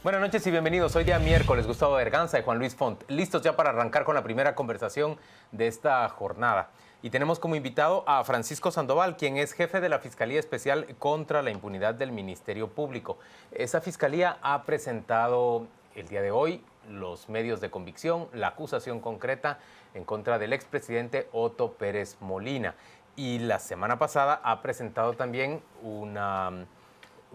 Buenas noches y bienvenidos. Hoy día miércoles, Gustavo Berganza y Juan Luis Font, listos ya para arrancar con la primera conversación de esta jornada. Y tenemos como invitado a Francisco Sandoval, quien es jefe de la Fiscalía Especial contra la Impunidad del Ministerio Público. Esa fiscalía ha presentado el día de hoy los medios de convicción, la acusación concreta en contra del expresidente Otto Pérez Molina. Y la semana pasada ha presentado también una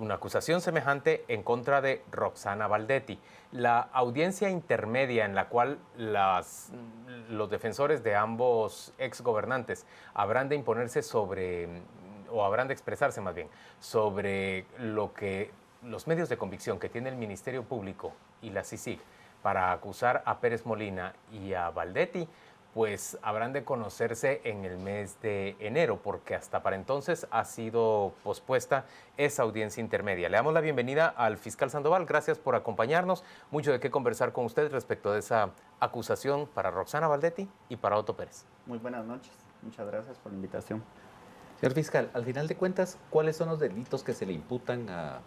acusación semejante en contra de Roxana Baldetti. La audiencia intermedia en la cual los defensores de ambos exgobernantes habrán de imponerse o habrán de expresarse más bien, sobre lo que los medios de convicción que tiene el Ministerio Público y la CICIG para acusar a Pérez Molina y a Baldetti, pues habrán de conocerse en el mes de enero, porque hasta para entonces ha sido pospuesta esa audiencia intermedia. Le damos la bienvenida al fiscal Sandoval, gracias por acompañarnos. Mucho de qué conversar con usted respecto de esa acusación para Roxana Baldetti y para Otto Pérez. Muy buenas noches, muchas gracias por la invitación. Señor fiscal, al final de cuentas, ¿cuáles son los delitos que se le imputan a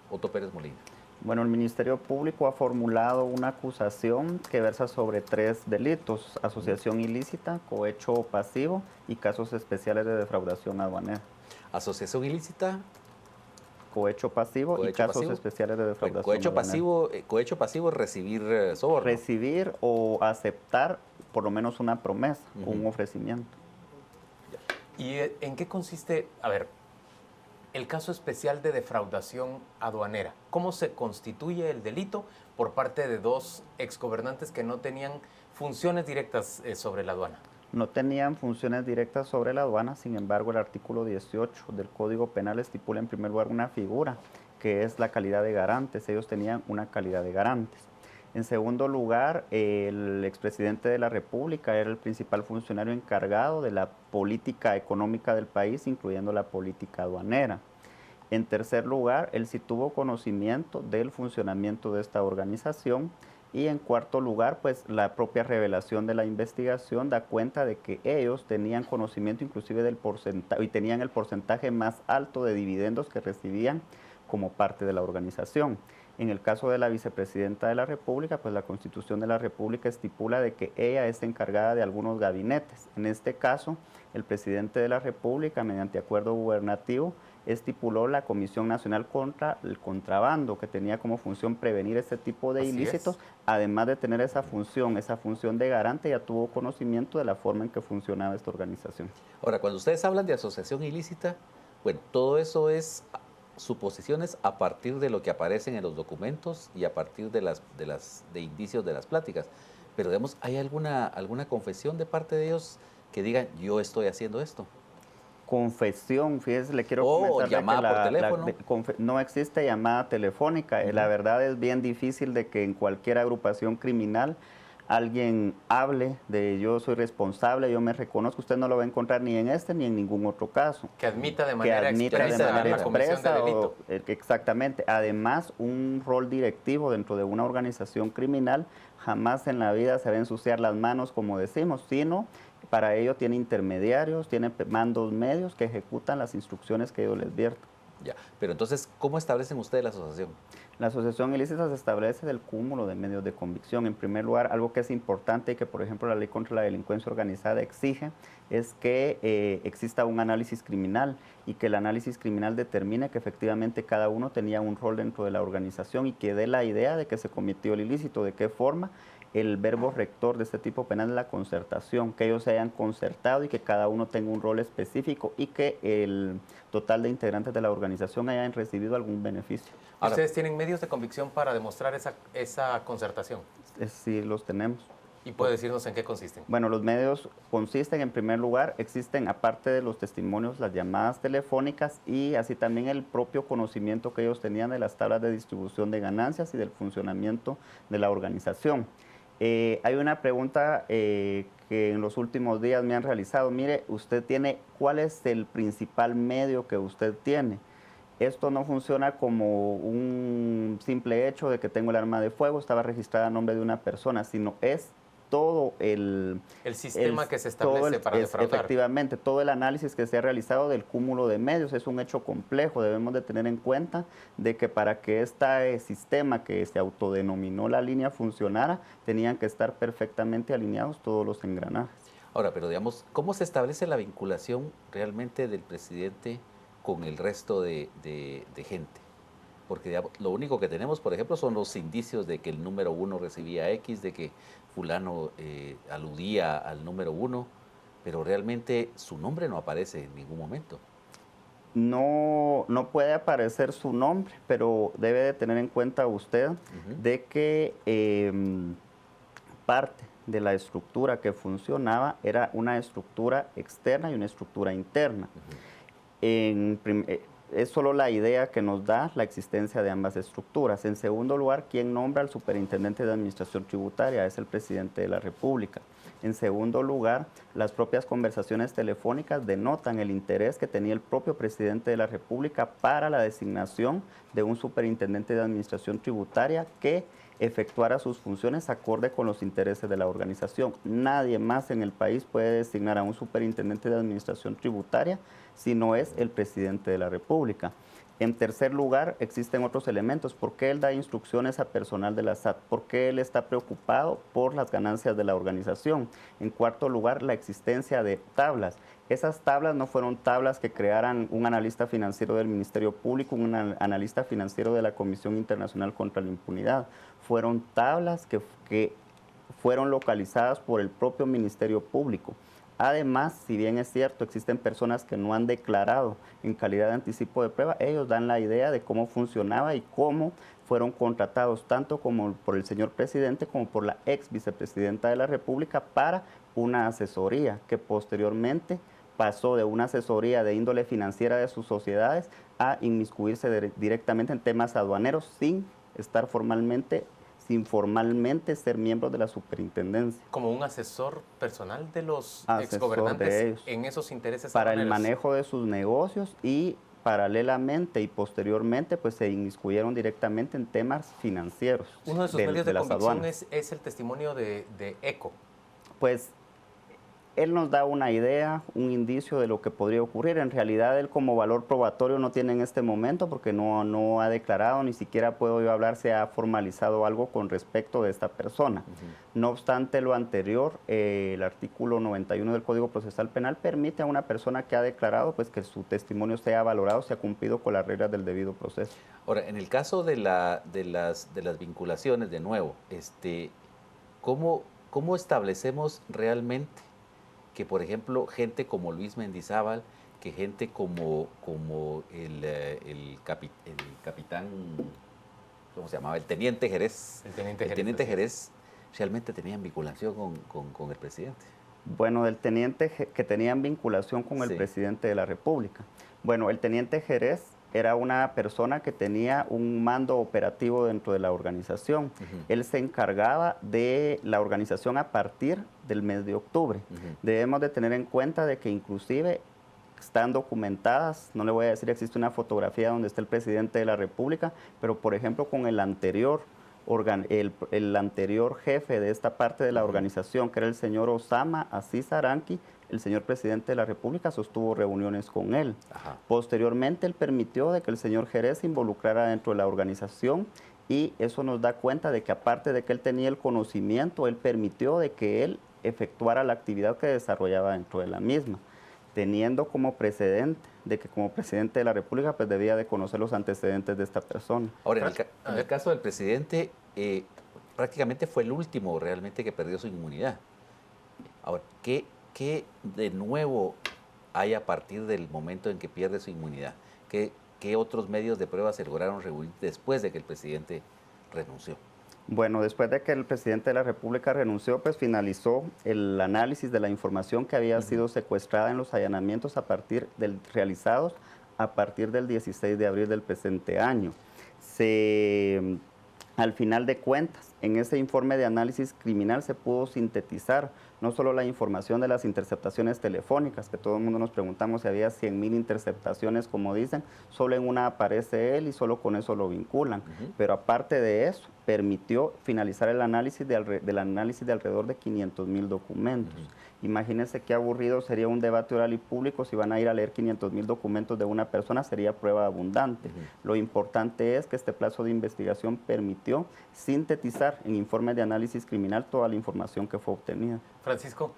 Otto Pérez Molina? Bueno, el Ministerio Público ha formulado una acusación que versa sobre 3 delitos: asociación ilícita, cohecho pasivo y casos especiales de defraudación aduanera. Asociación ilícita, Cohecho pasivo y casos especiales de defraudación aduanera. Cohecho pasivo es recibir soborno. Recibir o aceptar por lo menos una promesa, un ofrecimiento. ¿Y en qué consiste, el caso especial de defraudación aduanera? ¿Cómo se constituye el delito por parte de 2 exgobernantes que no tenían funciones directas sobre la aduana? No tenían funciones directas sobre la aduana, sin embargo el artículo 18 del Código Penal estipula en primer lugar una figura, que es la calidad de garantes. Ellos tenían una calidad de garantes. En segundo lugar, el expresidente de la República era el principal funcionario encargado de la política económica del país, incluyendo la política aduanera. En tercer lugar, él sí tuvo conocimiento del funcionamiento de esta organización. Y en cuarto lugar, pues la propia revelación de la investigación da cuenta de que ellos tenían conocimiento inclusive del porcentaje, y tenían el porcentaje más alto de dividendos que recibían como parte de la organización. En el caso de la vicepresidenta de la República, pues la Constitución de la República estipula de que ella es encargada de algunos gabinetes. En este caso, el presidente de la República, mediante acuerdo gubernativo, estipuló la Comisión Nacional contra el Contrabando, que tenía como función prevenir este tipo de ilícitos. Además de tener esa función de garante, ya tuvo conocimiento de la forma en que funcionaba esta organización. Ahora, cuando ustedes hablan de asociación ilícita, bueno, todo eso es suposiciones a partir de lo que aparecen en los documentos y a partir de indicios de las pláticas. Pero digamos, ¿hay alguna confesión de parte de ellos que digan, yo estoy haciendo esto? Confesión, fíjese, le quiero comentar llamada por teléfono. No existe llamada telefónica. La verdad es bien difícil de que en cualquier agrupación criminal alguien hable de yo soy responsable, yo me reconozco. Usted no lo va a encontrar ni en este ni en ningún otro caso. Que admita de manera expresa la comisión de delito. Exactamente. Además, un rol directivo dentro de una organización criminal jamás en la vida se va a ensuciar las manos, como decimos, sino para ello tiene intermediarios, tiene mandos medios que ejecutan las instrucciones que ellos les vierten. Ya, pero entonces, ¿cómo establecen ustedes la asociación? La asociación ilícita se establece del cúmulo de medios de convicción. En primer lugar, algo que es importante y que, por ejemplo, la Ley contra la Delincuencia Organizada exige es que exista un análisis criminal y que el análisis criminal determine que efectivamente cada uno tenía un rol dentro de la organización y que dé la idea de que se cometió el ilícito, de qué forma. El verbo rector de este tipo penal es la concertación, que ellos se hayan concertado y que cada uno tenga un rol específico y que el total de integrantes de la organización hayan recibido algún beneficio. Ahora, ¿ustedes tienen medios de convicción para demostrar esa concertación? Sí, los tenemos. ¿Y puede decirnos en qué consisten? Bueno, los medios consisten, en primer lugar, existen aparte de los testimonios, las llamadas telefónicas y así también el propio conocimiento que ellos tenían de las tablas de distribución de ganancias y del funcionamiento de la organización. Hay una pregunta que en los últimos días me han realizado. Mire, ¿cuál es el principal medio que usted tiene? Esto no funciona como un simple hecho de que tengo el arma de fuego, estaba registrada a nombre de una persona, sino es todo el sistema que se establece para defraudar. Efectivamente, todo el análisis que se ha realizado del cúmulo de medios es un hecho complejo. Debemos de tener en cuenta de que para que este sistema que se autodenominó la línea funcionara, tenían que estar perfectamente alineados todos los engranajes. Ahora, pero digamos, ¿cómo se establece la vinculación realmente del presidente con el resto de gente? Porque digamos, lo único que tenemos, por ejemplo, son los indicios de que el número 1 recibía X, de que fulano aludía al número 1, pero realmente su nombre no aparece en ningún momento. No puede aparecer su nombre, pero debe de tener en cuenta usted de que parte de la estructura que funcionaba era una estructura externa y una estructura interna. Es solo la idea que nos da la existencia de ambas estructuras. En segundo lugar, ¿quién nombra al superintendente de administración tributaria? Es el presidente de la República. En segundo lugar, las propias conversaciones telefónicas denotan el interés que tenía el propio presidente de la República para la designación de un superintendente de administración tributaria que efectuara sus funciones acorde con los intereses de la organización. Nadie más en el país puede designar a un superintendente de administración tributaria si no es el presidente de la República. En tercer lugar, existen otros elementos. ¿Por qué él da instrucciones a personal de la SAT? ¿Por qué él está preocupado por las ganancias de la organización? En cuarto lugar, la existencia de tablas. Esas tablas no fueron tablas que crearan un analista financiero del Ministerio Público, un analista financiero de la Comisión Internacional contra la Impunidad. Fueron tablas que fueron localizadas por el propio Ministerio Público. Además, si bien es cierto, existen personas que no han declarado en calidad de anticipo de prueba, ellos dan la idea de cómo funcionaba y cómo fueron contratados tanto como por el señor presidente como por la ex vicepresidenta de la República para una asesoría que posteriormente pasó de una asesoría de índole financiera de sus sociedades a inmiscuirse directamente en temas aduaneros sin formalmente ser miembros de la superintendencia. Como un asesor personal de los exgobernantes en esos intereses para aduaneros. El manejo de sus negocios y paralelamente y posteriormente pues se inmiscuyeron directamente en temas financieros. Uno de sus medios de convicción es el testimonio de ECO. Pues él nos da una idea, un indicio de lo que podría ocurrir. En realidad, él como valor probatorio no tiene en este momento porque no ha declarado, ni siquiera puedo yo hablar si ha formalizado algo con respecto de esta persona. No obstante lo anterior, el artículo 91 del Código Procesal Penal permite a una persona que ha declarado pues, que su testimonio sea valorado, sea cumplido con las reglas del debido proceso. Ahora, en el caso de las vinculaciones, de nuevo, ¿cómo establecemos realmente que, por ejemplo, gente como Luis Mendizábal, que gente como el capitán, ¿cómo se llamaba? El teniente Jerez. El teniente Jerez realmente tenían vinculación con el presidente. Bueno, del teniente que tenían vinculación con el presidente de la República. Bueno, el teniente Jerez era una persona que tenía un mando operativo dentro de la organización. Él se encargaba de la organización a partir del mes de octubre. Debemos de tener en cuenta de que inclusive están documentadas, no le voy a decir existe una fotografía donde está el presidente de la República, pero por ejemplo con el anterior jefe de esta parte de la organización, que era el señor Osama Aziz Aranqui, el señor presidente de la República sostuvo reuniones con él. Posteriormente, él permitió de que el señor Jerez se involucrara dentro de la organización y eso nos da cuenta de que aparte de que él tenía el conocimiento, él permitió de que él efectuara la actividad que desarrollaba dentro de la misma, teniendo como precedente de que como presidente de la República pues debía de conocer los antecedentes de esta persona. Ahora, en el caso del presidente, prácticamente fue el último realmente que perdió su inmunidad. Ahora, ¿qué de nuevo hay a partir del momento en que pierde su inmunidad? ¿Qué otros medios de prueba se lograron reunir después de que el presidente renunció? Bueno, después de que el presidente de la República renunció, pues finalizó el análisis de la información que había sido secuestrada en los allanamientos realizados a partir del 16 de abril del presente año. Al final de cuentas, En ese informe de análisis criminal se pudo sintetizar no solo la información de las interceptaciones telefónicas, que todo el mundo nos preguntamos si había 100.000 interceptaciones, como dicen, solo en una aparece él y solo con eso lo vinculan. Pero aparte de eso, permitió finalizar el análisis del análisis de alrededor de 500.000 documentos. Imagínense qué aburrido sería un debate oral y público si van a ir a leer 500.000 documentos de una persona, sería prueba abundante. Lo importante es que este plazo de investigación permitió sintetizar en informes de análisis criminal toda la información que fue obtenida. Francisco,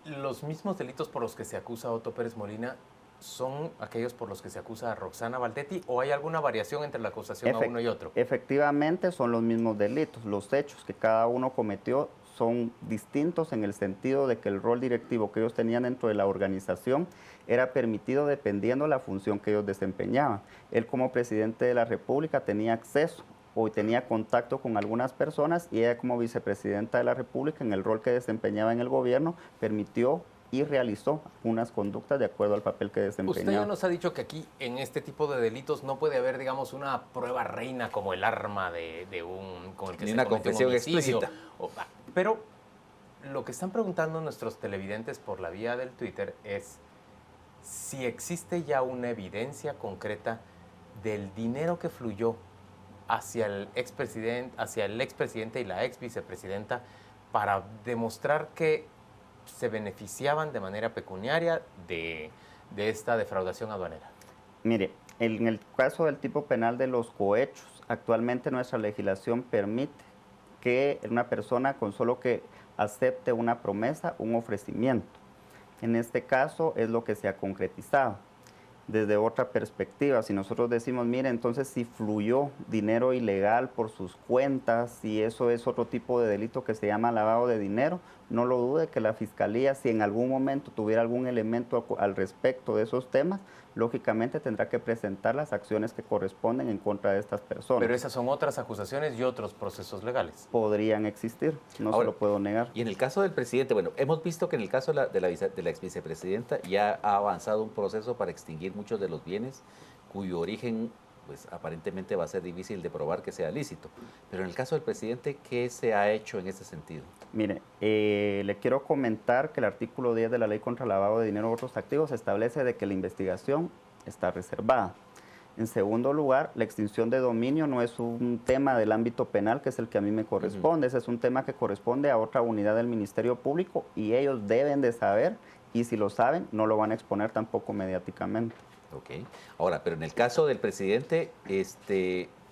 ¿los mismos delitos por los que se acusa a Otto Pérez Molina son aquellos por los que se acusa a Roxana Valdetti o hay alguna variación entre la acusación a uno y otro? Efectivamente son los mismos delitos. Los hechos que cada uno cometió son distintos en el sentido de que el rol directivo que ellos tenían dentro de la organización era permitido dependiendo de la función que ellos desempeñaban. Él como presidente de la República tenía acceso o tenía contacto con algunas personas y ella como vicepresidenta de la República en el rol que desempeñaba en el gobierno permitió y realizó unas conductas de acuerdo al papel que desempeñaba. Usted ya nos ha dicho que aquí, en este tipo de delitos, no puede haber, digamos, una prueba reina como el arma con el que Ni se una comete un confesión homicidio. explícita. Pero lo que están preguntando nuestros televidentes por la vía del Twitter es si existe ya una evidencia concreta del dinero que fluyó hacia el expresidente y la ex vicepresidenta para demostrar que se beneficiaban de manera pecuniaria de esta defraudación aduanera. Mire, en el caso del tipo penal de los cohechos, actualmente nuestra legislación permite que una persona con solo que acepte una promesa, un ofrecimiento. En este caso es lo que se ha concretizado. Desde otra perspectiva, si nosotros decimos, mire, entonces si fluyó dinero ilegal por sus cuentas, si eso es otro tipo de delito que se llama lavado de dinero, no lo dude que la Fiscalía, si en algún momento tuviera algún elemento al respecto de esos temas, lógicamente tendrá que presentar las acciones que corresponden en contra de estas personas. Pero esas son otras acusaciones y otros procesos legales. Podrían existir, no se lo puedo negar. Y en el caso del presidente, bueno, hemos visto que en el caso de la ex vicepresidenta ya ha avanzado un proceso para extinguir muchos de los bienes cuyo origen pues aparentemente va a ser difícil de probar que sea lícito. Pero en el caso del presidente, ¿qué se ha hecho en ese sentido? Mire, le quiero comentar que el artículo 10 de la Ley contra el Lavado de Dinero u Otros Activos establece de que la investigación está reservada. En segundo lugar, la extinción de dominio no es un tema del ámbito penal, que es el que a mí me corresponde. Ese es un tema que corresponde a otra unidad del Ministerio Público y ellos deben de saber, y si lo saben, no lo van a exponer tampoco mediáticamente. Ok. Ahora, pero en el caso del presidente,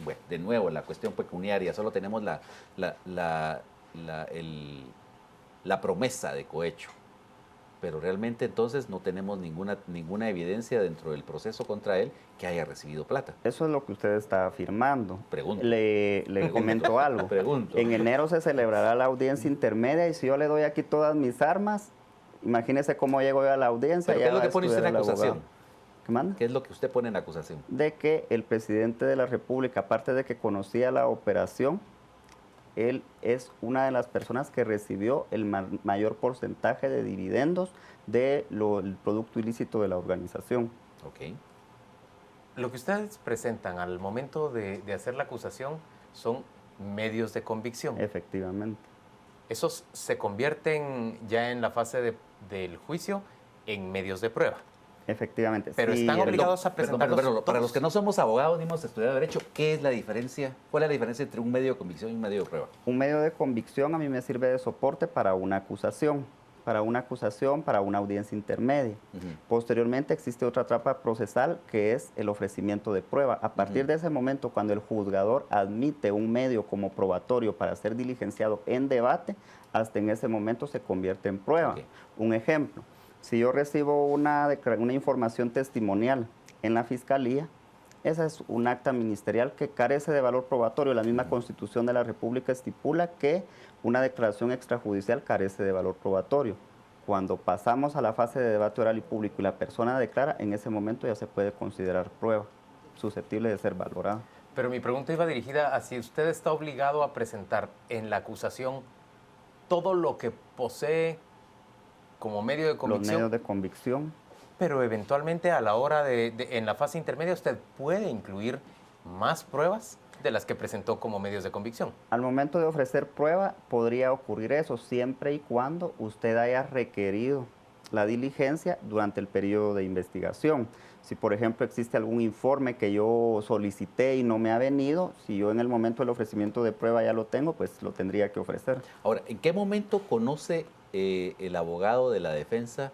bueno, de nuevo, la cuestión pecuniaria, solo tenemos la promesa de cohecho, pero realmente entonces no tenemos ninguna evidencia dentro del proceso contra él que haya recibido plata. Eso es lo que usted está afirmando. Pregunto. Le comento algo. Pregunto. En enero se celebrará la audiencia intermedia y si yo le doy aquí todas mis armas, imagínese cómo llego yo a la audiencia. ¿Pero qué es lo que pone usted en la acusación? ¿Qué manda? ¿Qué es lo que usted pone en la acusación? De que el presidente de la República, aparte de que conocía la operación, él es una de las personas que recibió el mayor porcentaje de dividendos del producto ilícito de la organización. Ok. Lo que ustedes presentan al momento de hacer la acusación son medios de convicción. Efectivamente. Esos se convierten ya en la fase del juicio en medios de prueba. Efectivamente. Pero sí, están obligados a presentarlos. Pero para los que no somos abogados ni hemos estudiado Derecho, ¿qué es la diferencia? ¿Cuál es la diferencia entre un medio de convicción y un medio de prueba? Un medio de convicción a mí me sirve de soporte para una acusación, para una audiencia intermedia. Posteriormente existe otra etapa procesal que es el ofrecimiento de prueba. A partir de ese momento, cuando el juzgador admite un medio como probatorio para ser diligenciado en debate, hasta en ese momento se convierte en prueba. Okay. Un ejemplo. Si yo recibo una información testimonial en la Fiscalía, esa es un acta ministerial que carece de valor probatorio. La misma Constitución de la República estipula que una declaración extrajudicial carece de valor probatorio. Cuando pasamos a la fase de debate oral y público y la persona declara, en ese momento ya se puede considerar prueba, susceptible de ser valorada. Pero mi pregunta iba dirigida a si usted está obligado a presentar en la acusación todo lo que posee como medio de convicción. Los medios de convicción. Pero eventualmente a la hora en la fase intermedia usted puede incluir más pruebas. de las que presentó como medios de convicción. Al momento de ofrecer prueba podría ocurrir eso siempre y cuando usted haya requerido la diligencia durante el periodo de investigación. Si por ejemplo existe algún informe que yo solicité y no me ha venido, si yo en el momento del ofrecimiento de prueba ya lo tengo, pues lo tendría que ofrecer. Ahora, ¿en qué momento conoce el abogado de la defensa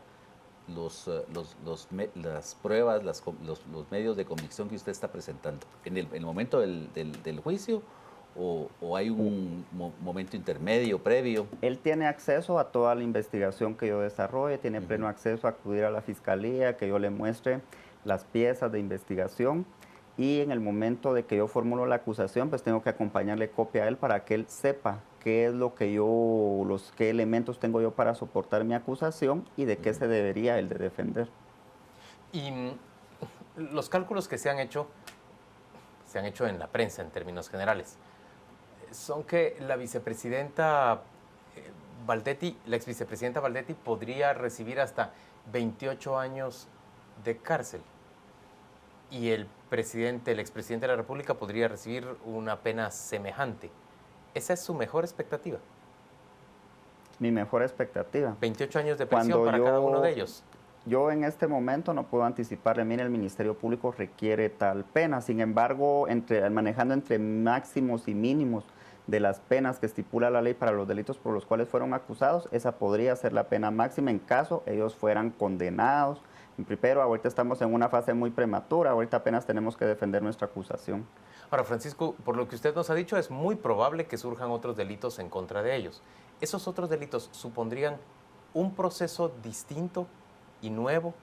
las pruebas, los medios de convicción que usted está presentando? ¿En el momento del juicio o hay un momento intermedio, previo? Él tiene acceso a toda la investigación que yo desarrolle, tiene pleno acceso a acudir a la fiscalía, que yo le muestre las piezas de investigación, y en el momento de que yo formulo la acusación, pues tengo que acompañarle copia a él para que él sepa qué es lo que qué elementos tengo yo para soportar mi acusación y de qué se debería él de defender. Y los cálculos que se han hecho en la prensa en términos generales, son que la vicepresidenta Valdetti, la ex vicepresidenta Valdetti, podría recibir hasta 28 años de cárcel y el expresidente de la República podría recibir una pena semejante. ¿Esa es su mejor expectativa? Mi mejor expectativa. 28 años de prisión para cada uno de ellos. Yo en este momento no puedo anticiparle, mire, el Ministerio Público requiere tal pena. Sin embargo, manejando entre máximos y mínimos de las penas que estipula la ley para los delitos por los cuales fueron acusados, esa podría ser la pena máxima en caso ellos fueran condenados. Pero ahorita estamos en una fase muy prematura, ahorita apenas tenemos que defender nuestra acusación. Ahora, Francisco, por lo que usted nos ha dicho, es muy probable que surjan otros delitos en contra de ellos. ¿Esos otros delitos supondrían un proceso distinto y nuevo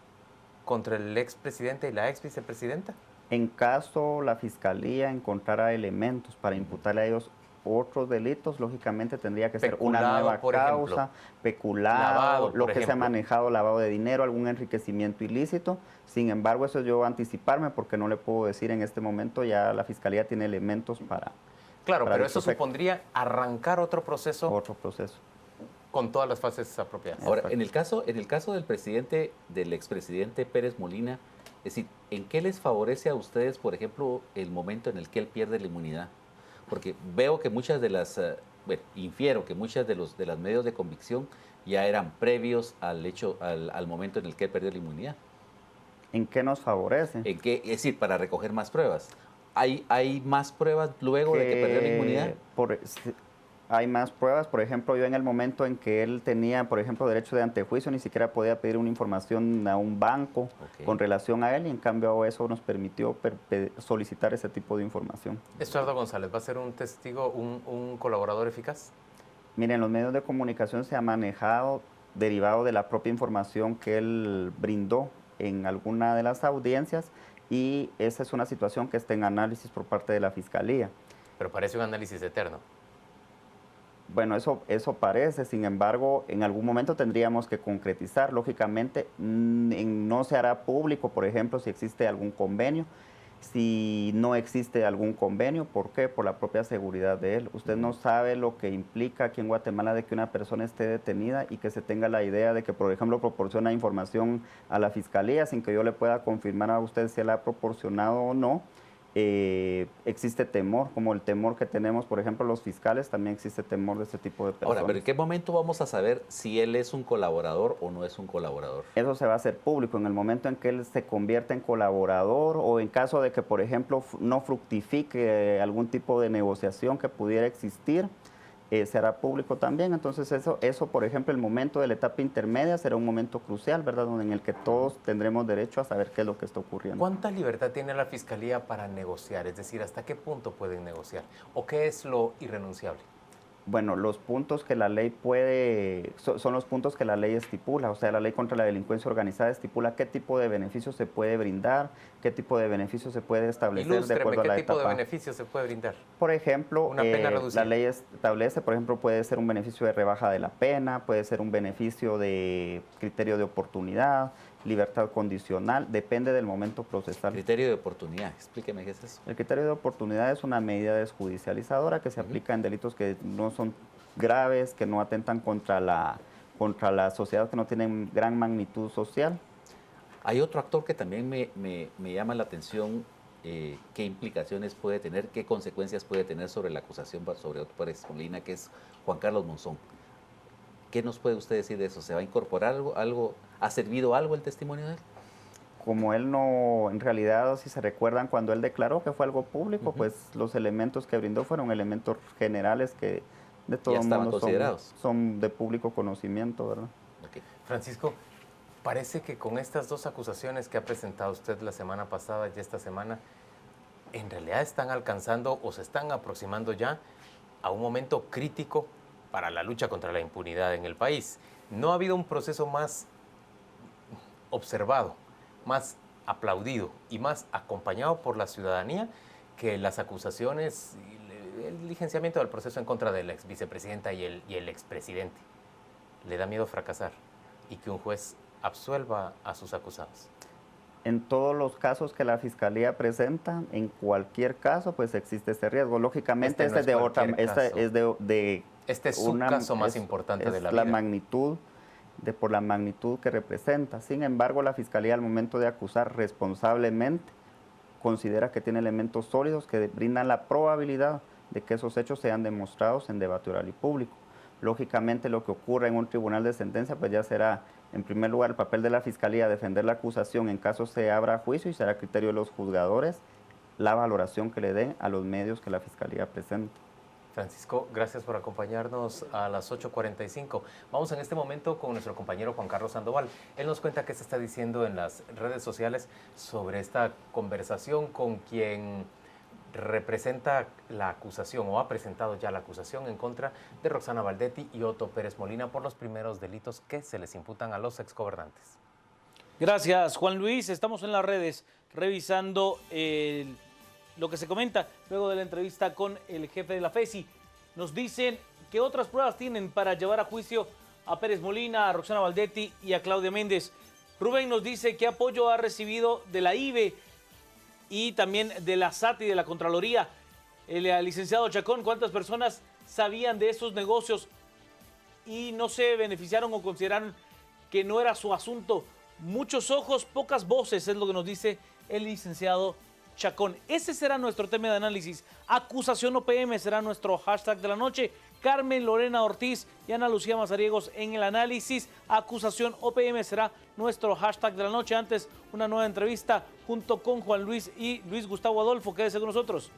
contra el expresidente y la ex vicepresidenta? En caso la Fiscalía encontrara elementos para imputarle a ellos otros delitos, lógicamente tendría que ser una nueva causa, peculado, lo que se ha manejado, lavado de dinero, algún enriquecimiento ilícito. Sin embargo, eso yo anticiparme porque no le puedo decir en este momento, ya la Fiscalía tiene elementos para... Claro, pero eso supondría arrancar otro proceso. Otro proceso. Con todas las fases apropiadas. Ahora, en el caso del expresidente Pérez Molina, es decir, ¿en qué les favorece a ustedes, por ejemplo, el momento en el que él pierde la inmunidad? Porque veo que muchas de las, infiero que muchas de las medios de convicción ya eran previos al momento en el que él perdió la inmunidad. ¿En qué nos favorece? Es decir, para recoger más pruebas. ¿Hay más pruebas luego de que perdió la inmunidad? Hay más pruebas. Por ejemplo, yo en el momento en que él tenía, por ejemplo, derecho de antejuicio, ni siquiera podía pedir una información a un banco con relación a él, y en cambio eso nos permitió solicitar ese tipo de información. Estuardo González, ¿va a ser un testigo, un colaborador eficaz? Miren, los medios de comunicación se ha manejado derivado de la propia información que él brindó en alguna de las audiencias, y esa es una situación que está en análisis por parte de la Fiscalía. Pero parece un análisis eterno. Bueno, eso parece, sin embargo, en algún momento tendríamos que concretizar. Lógicamente, no se hará público, por ejemplo, si existe algún convenio. Si no existe algún convenio, ¿por qué? Por la propia seguridad de él. Usted no sabe lo que implica aquí en Guatemala de que una persona esté detenida y que se tenga la idea de que, por ejemplo, proporciona información a la Fiscalía sin que yo le pueda confirmar a usted si él ha proporcionado o no. Existe temor, como el temor que tenemos, por ejemplo, los fiscales, también existe temor de este tipo de personas. Ahora, ¿pero en qué momento vamos a saber si él es un colaborador o no es un colaborador? Eso se va a hacer público en el momento en que él se convierta en colaborador, o en caso de que, por ejemplo, no fructifique algún tipo de negociación que pudiera existir, será público también. Entonces eso, por ejemplo, el momento de la etapa intermedia será un momento crucial, ¿verdad? En el que todos tendremos derecho a saber qué es lo que está ocurriendo. ¿Cuánta libertad tiene la Fiscalía para negociar? Es decir, ¿hasta qué punto pueden negociar? ¿O qué es lo irrenunciable? Bueno, los puntos que la ley son los puntos que la ley estipula. O sea, la ley contra la delincuencia organizada estipula qué tipo de beneficios se puede brindar, qué tipo de beneficios se puede establecer de acuerdo a la etapa. ¿Qué tipo de beneficios se puede brindar? Por ejemplo, una pena reducida. La ley establece, por ejemplo, puede ser un beneficio de rebaja de la pena, puede ser un beneficio de criterio de oportunidad, libertad condicional, depende del momento procesal. Criterio de oportunidad, explíqueme qué es eso. El criterio de oportunidad es una medida desjudicializadora que se aplica en delitos que no son graves, que no atentan contra la sociedad, que no tienen gran magnitud social. Hay otro actor que también me llama la atención qué implicaciones puede tener, qué consecuencias puede tener sobre la acusación sobre Otto Pérez Molina, que es Juan Carlos Monzón. ¿Qué nos puede usted decir de eso? ¿Se va a incorporar algo? ¿Ha servido algo el testimonio de él? Como él no, en realidad, si se recuerdan, cuando él declaró que fue algo público, pues los elementos que brindó fueron elementos generales que de todo modo son de público conocimiento, ¿verdad? Okay. Francisco, parece que con estas dos acusaciones que ha presentado usted la semana pasada y esta semana, en realidad están alcanzando o se están aproximando ya a un momento crítico para la lucha contra la impunidad en el país. No ha habido un proceso más observado, más aplaudido y más acompañado por la ciudadanía que las acusaciones, el diligenciamiento del proceso en contra de la ex vicepresidenta y el expresidente. ¿Le da miedo fracasar y que un juez absuelva a sus acusados? En todos los casos que la Fiscalía presenta, en cualquier caso, pues existe este riesgo. Lógicamente, este es su caso más importante de la vida. Por la magnitud que representa. Sin embargo, la Fiscalía al momento de acusar responsablemente considera que tiene elementos sólidos que brindan la probabilidad de que esos hechos sean demostrados en debate oral y público. Lógicamente, lo que ocurra en un tribunal de sentencia, pues ya será, en primer lugar, el papel de la Fiscalía defender la acusación en caso se abra juicio y será criterio de los juzgadores la valoración que le den a los medios que la Fiscalía presenta. Francisco, gracias por acompañarnos a las 8:45. Vamos en este momento con nuestro compañero Juan Carlos Sandoval. Él nos cuenta qué se está diciendo en las redes sociales sobre esta conversación con quien representa la acusación o ha presentado ya la acusación en contra de Roxana Valdetti y Otto Pérez Molina por los primeros delitos que se les imputan a los exgobernantes. Gracias, Juan Luis. Estamos en las redes revisando lo que se comenta luego de la entrevista con el jefe de la FESI. Nos dicen que otras pruebas tienen para llevar a juicio a Pérez Molina, a Roxana Valdetti y a Claudia Méndez. Rubén nos dice qué apoyo ha recibido de la IVE y también de la SAT y de la Contraloría. El licenciado Chacón, ¿cuántas personas sabían de esos negocios y no se beneficiaron o consideraron que no era su asunto? Muchos ojos, pocas voces, es lo que nos dice el licenciado Chacón. Ese será nuestro tema de análisis. Acusación OPM será nuestro hashtag de la noche. Carmen Lorena Ortiz y Ana Lucía Mazariegos en el análisis. Acusación OPM será nuestro hashtag de la noche. Antes, una nueva entrevista junto con Juan Luis y Luis Gustavo Adolfo. Quédese con nosotros.